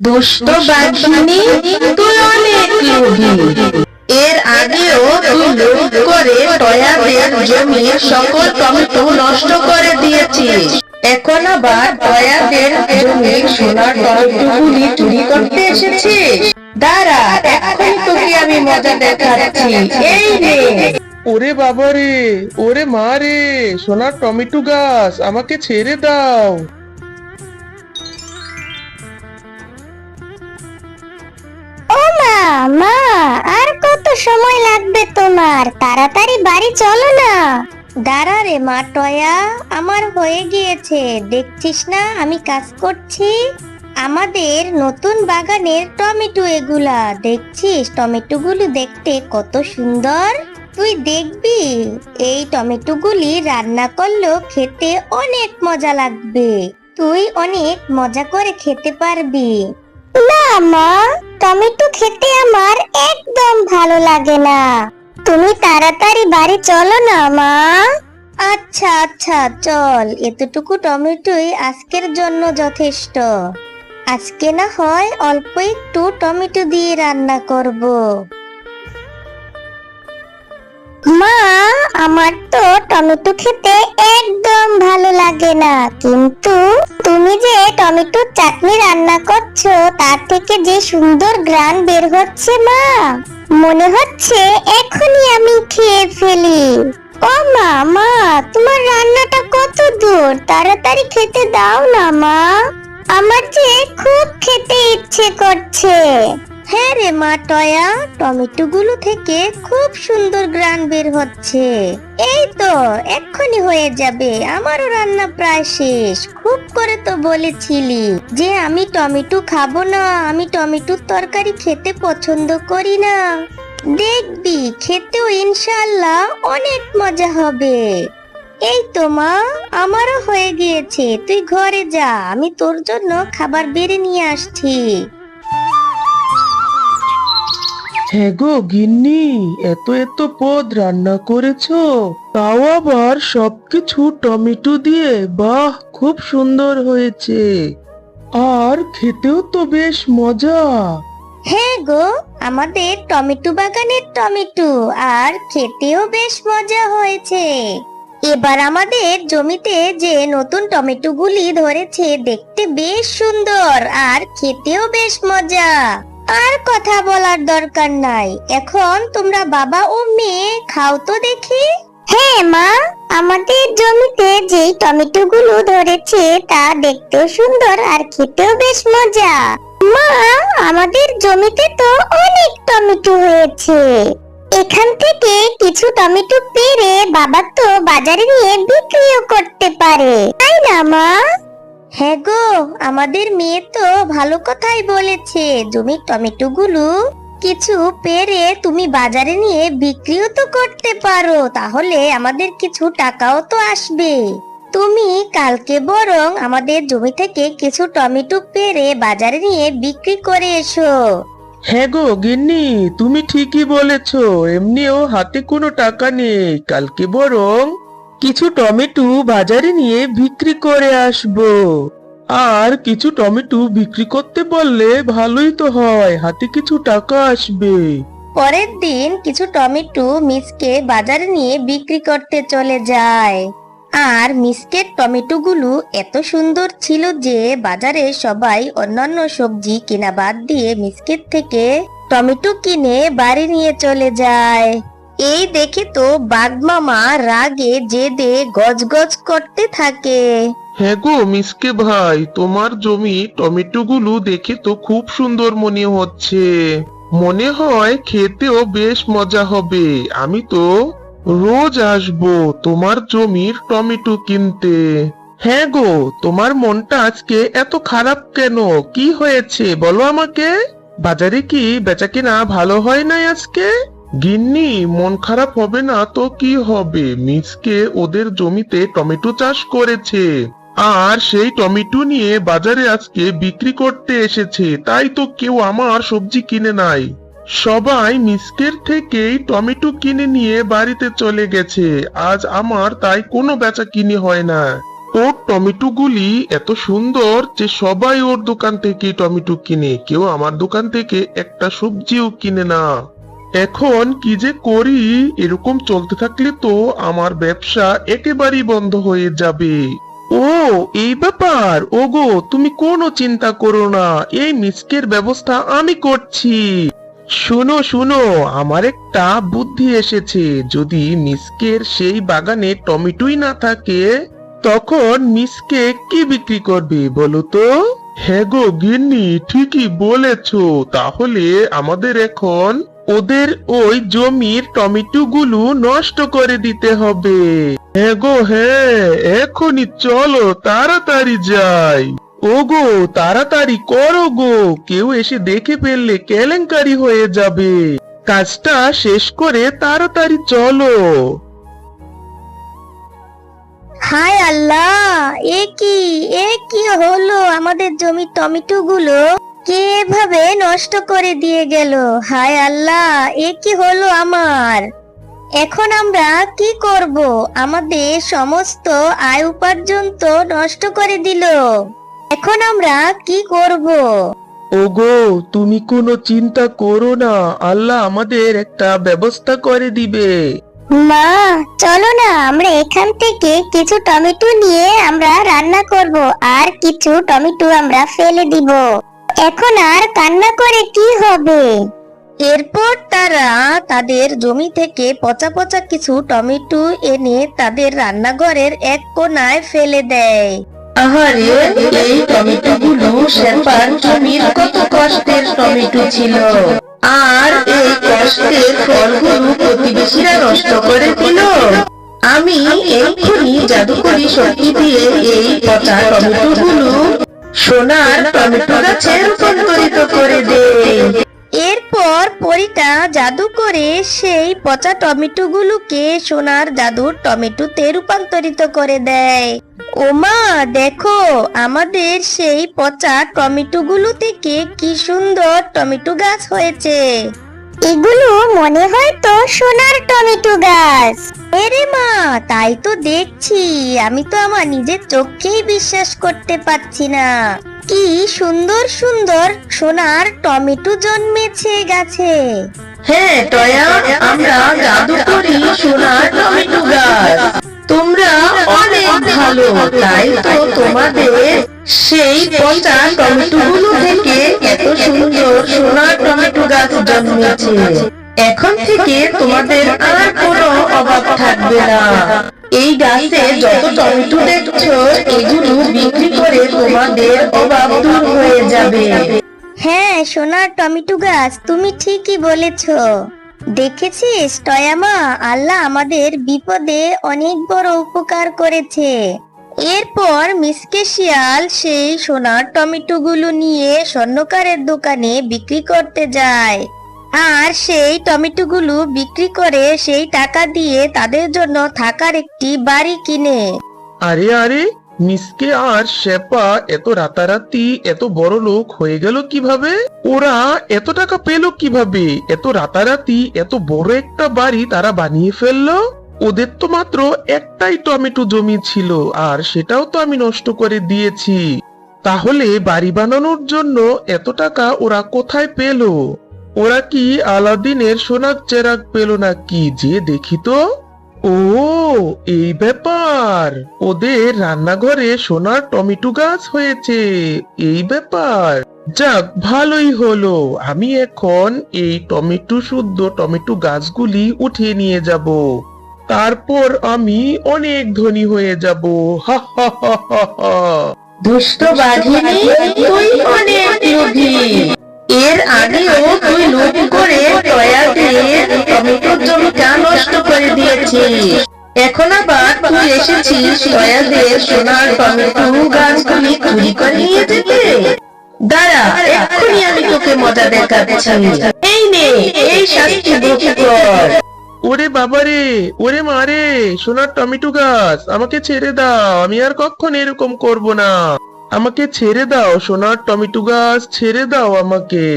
দুষ্ট বাঘিনী, তুই অনেক লোভী। এর আগেও তুই লোভ করে টয়াদের জমির সকল টমেটো নষ্ট করে দিয়েছিস। এখন আবার টয়াদের জমির সোনার টমেটোগুলি চুরি করতে এসেছিস। দাঁড়া, এক্ষুনি তোকে আমি মজা দেখাচ্ছি। এই নে। ওরে বাবা রে, ওরে মা রে, সোনার টমেটো গাছ, আমাকে ছেড়ে দাও। ও মা, মা, আর কত সময় লাগবে তোমার? তাড়াতাড়ি বাড়ি চলো না। দাঁড়া রে মা টয়া, আমার হয়ে গিয়েছে। দেখছিস না আমি কাজ করছি? আমাদের নতুন বাগানের টমেটো এগুলা। দেখছিস টমেটোগুলো দেখতে কত সুন্দর? তুই দেখবি এই টমেটোগুলি রান্না করলেও খেতে অনেক মজা লাগবে। তুই অনেক মজা করে খেতে পারবি। না মা, টমেটো খেতে আমার একদম ভালো লাগে না। তুমি তাড়াতাড়ি বাড়ি চলো না মা। আচ্ছা আচ্ছা, চল। এতটুকু টমেটোই আজকের জন্য যথেষ্ট। আজকে না হয় অল্প একটু টমেটো দিয়ে রান্না করব। মা, আমার তো টমেটো খেতে একদম ভালো লাগে না, কিন্তু তুমি যে টমেটো চাটনি রান্না করছো তার থেকে যে সুন্দর ঘ্রাণ বের হচ্ছে মা, মনে হচ্ছে এখনই আমি খেয়ে ফেলি। ও মা, মা, তোমার রান্নাটা কত দূর? তাড়াতাড়ি খেতে দাও না মা, আমার যে খুব খেতে ইচ্ছে করছে। হ্যাঁ রে মা টয়া, টমেটো গুলো থেকে খুব সুন্দর ঘ্রাণ বের হচ্ছে। এই তো এক্ষুনি হয়ে যাবে, আমারও রান্না প্রায় শেষ। খুব করে তো বলেছিলি যে আমি টমেটো খাবো না, আমি টমেটোর তরকারি খেতে পছন্দ করি না। দেখবি খেতেও ইনশাআল্লাহ অনেক মজা হবে। এই তো মা, আমারও হয়ে গিয়েছে। তুই ঘরে যা, আমি তোর জন্য খাবার বেড়ে নিয়ে আসছি। হ্যাঁ গো গিন্নি, এত এত পদ রান্না করেছো, তাও আবার সবকিছু টমেটো দিয়ে। বাহ, খুব সুন্দর হয়েছে, আর খেতেও তো বেশ মজা। হ্যাঁ গো, আমাদের টমেটো বাগানের টমেটো, আর খেতেও বেশ মজা হয়েছে। এবার আমাদের জমিতে যে নতুন টমেটো গুলি ধরেছে দেখতে বেশ সুন্দর, আর খেতেও বেশ মজা। আর কথা বলার দরকার নাই, এখন তোমরা বাবা ও মেয়ে খাও তো দেখি। হ্যাঁ মা, আমাদের জমিতে যে টমেটো গুলো ধরেছে তা দেখতেও সুন্দর আর খেতেও বেশ মজা। মা, আমাদের জমিতে তো অনেক টমেটো হয়েছে। এখান থেকে কিছু টমেটো পেড়ে বাবা তো বাজারে নিয়ে বিক্রিও করতে পারে, তাই না মা? হ্যাঁ গো, আমাদের মেয়ে তো ভালো কথাই বলেছে। জমির টমেটো গুলো কিছু পেড়ে তুমি বাজারে নিয়ে বিক্রিও তো করতে পারো, তাহলে আমাদের কিছু টাকাও তো আসবে। তুমি কালকে বরং আমাদের জমি থেকে কিছু টমেটো পেড়ে বাজারে নিয়ে বিক্রি করে এসো। হ্যাঁ গো গিন্নি, তুমি ঠিকই বলেছো, এমনিও হাতে কোনো টাকা নেই। কালকে বরং কিছু টমেটো বাজারে নিয়ে বিক্রি করে আসবো। আর কিছু টমেটো বিক্রি করতে পারলে ভালোই তো হয়, হাতে কিছু টাকা আসবে। পরের দিন কিছু টমেটো মিসকে বাজারে নিয়ে বিক্রি করতে চলে যায়। আর মিসকের টমেটো গুলো এত সুন্দর ছিল যে বাজারে সবাই অন্যান্য সবজি কেনা বাদ দিয়ে মিসকের থেকে টমেটো কিনে বাড়ি নিয়ে চলে যায়। এই দেখে তো বাঘ মামা রাগে জেদে গজগজ করতে থাকে। হ্যাঁ গো মিসকে ভাই, তোমার জমি টমেটো গুলো দেখে তো খুব সুন্দর মনে হচ্ছে। মনে হয় খেতেও বেশ মজা হবে। আমি তো রোজ আসবো তোমার জমির টমেটো কিনতে। হ্যাঁ গো, তোমার মনটা আজকে এত খারাপ কেন? কি হয়েছে বলো আমাকে? বাজারে কি বেচাকেনা ভালো হয় নাই আজকে? গিন্নি, মন খারাপ হবে না তো কি হবে? মিসকে ওদের জমিতে টমেটো চাষ করেছে, আর সেই টমেটো নিয়ে বাজারে আজকে বিক্রি করতে এসেছে। তাই তো কেউ আমার সবজি কিনে নাই, সবাই মিসকের থেকেই টমেটো কিনে নিয়ে বাড়িতে চলে গেছে। আজ আমার তাই কোনো বেচা কিনি হয় না। ওর টমেটোগুলি এত সুন্দর যে সবাই ওর দোকান থেকে টমেটো কিনে, কেউ আমার দোকান থেকে একটা সবজিও কিনে না। এখন কি যে করি, এরকম চলতে থাকলে তো আমার ব্যবসা একেবারেই বন্ধ হয়ে যাবে। ও, এই ব্যাপার। ওগো, তুমি কোনো চিন্তা করো না, এই মিসকের ব্যবস্থা আমি করছি। শুনো শুনো, আমার একটা বুদ্ধি এসেছে। যদি মিসকের সেই বাগানে টমেটোই না থাকে, তখন মিসকে কি বিক্রি করবে বলো তো? হ্যাঁ গো গিন্নি, ঠিকই বলেছো। তাহলে আমাদের এখন ওদের ওই জমির টমেটো গুলো নষ্ট করে দিতে হবে। হ্যাঁ গো হ্যাঁ, এখনই চলো, তাড়াতাড়ি যাই। ওগো, তাড়াতাড়ি করো গো, কেউ এসে দেখে ফেললে কেলেঙ্কারি হয়ে যাবে। কাজটা শেষ করে তাড়াতাড়ি চলো। হায় আল্লাহ, এ কি হলো? আমাদের জমির টমেটো গুলো কে এভাবে নষ্ট করে দিয়ে গেল? হায় আল্লাহ, এ কি হলো আমার? এখন আমরা কি করব? আমাদের সমস্ত আয় উপার্জন তো নষ্ট করে দিল। এখন আমরা কি করব? ওগো, তুমি কোনো চিন্তা করো না, আল্লাহ আমাদের একটা ব্যবস্থা করে দিবে। মা, চলো না আমরা এখান থেকে কিছু টমেটো নিয়ে আমরা রান্না করব, আর কিছু টমেটো আমরা ফেলে দিব। এখন আর কান্না করে কি হবে? এরপর তারা তাদের জমি থেকে পচা পচা কিছু টমেটো এনে তাদের রান্নাঘরের এক কোণায় ফেলে দেয়। আহারে, এই টমেটো গুলো শেফার জমির কত কষ্টের টমেটো ছিল, আর এই কষ্টের ফলগুলো প্রতিবেশীরা নষ্ট করে দিল। আমি এক্ষুনি জাদুকরি শক্তি দিয়ে এই পচা টমেটো গুলো সোনার টমেটো গাছে রূপান্তরিত করে দেই। এরপর পরীটা জাদু করে সেই পচা টমেটো গুলোকে সোনার জাদুর টমেটোতে রূপান্তরিত করে দেয়। ওমা, দেখো, আমাদের সেই পচা টমেটো গুলো থেকে কি সুন্দর টমেটো গাছ হয়েছে। এগুলো মনে হয় তো সোনার টমেটো গাছ। এরে মা, তাই তো দেখছি। আমি তো আমার নিজের চোখেই বিশ্বাস করতে পারছি না। কি সুন্দর সুন্দর সোনার টমেটো জন্মেছে গাছে। হ্যাঁ টয়া, আমরা জাদু করি সোনার টমেটো গাছ। তোমরা অনেক ভালো, তাই তো তোমাদের সেই পচা টমেটো গুলো থেকে এত সুন্দর সোনার টমেটো গাছ জন্মেছে। এখন থেকে তোমাদের আর কোনো অভাব থাকবে না। এই গাছে যত টমেটো দেখছো, এগুলো বিক্রি করে তোমাদের অভাব দূর হয়ে যাবে। হ্যাঁ সোনার টমেটো গাছ, তুমি ঠিকই বলেছো। দেখেছিস টয়ামা, আল্লাহ আমাদের বিপদে অনেক বড় উপকার করেছে। এরপর মিসকে শিয়াল সেই সোনার টমেটো গুলো নিয়ে স্বর্ণকারের দোকানে বিক্রি করতে যায়, আর সেই টমেটো গুলো বিক্রি করে সেই টাকা দিয়ে তাদের জন্য থাকার একটি বাড়ি কিনে। আরে আরে, মিসকে আর শেপা এত রাতারাতি এত বড় লোক হয়ে গেল কিভাবে? ওরা এত টাকা পেল কিভাবে? এত রাতারাতি এত বড় একটা বাড়ি তারা বানিয়ে ফেললো। ওদের তো মাত্র একটাই টমেটো জমি ছিল, আর সেটাও তো আমি নষ্ট করে দিয়েছি। তাহলে বাড়ি বানানোর জন্য এত টাকা ওরা কোথায় পেল? ওরা কি আলাদিনের সোনার চেরাগ পেল নাকি? যে দেখি তো। ও, এই ব্যাপার। ওদের রান্নাঘরে সোনার টমেটো গাছ হয়েছে, এই ব্যাপার। যাক, ভালোই হলো। আমি এখন এই টমেটো শুদ্ধ টমেটো গাছগুলি উঠিয়ে নিয়ে যাব, তারপর আমি অনেক ধনী হয়ে যাব। হা হা হা হা হা। দুষ্ট বাঘিনী, তুই অনেক লোভী। এর আগেও তুই লোভ করে টয়াদের টমেটো জমিটা নষ্ট করে দিয়েছিস। এখন আবার তুই এসেছিস টয়াদের সোনার টমেটো গাছগুলি চুরি করে নিয়ে যেতে। দাঁড়া, এক্ষুনি আমি তোকে মজা দেখাচ্ছি। এই নে, এই শাস্তি ভোগ কর। ওরে বাবারে, ওরে মারে, সোনার টমেটো গাছ, আমাকে ছেড়ে দাও। আমি আর কখনো এরকম করব না। আমাকে ছেড়ে দাও সোনার টমেটো গাছ, ছেড়ে দাও আমাকে।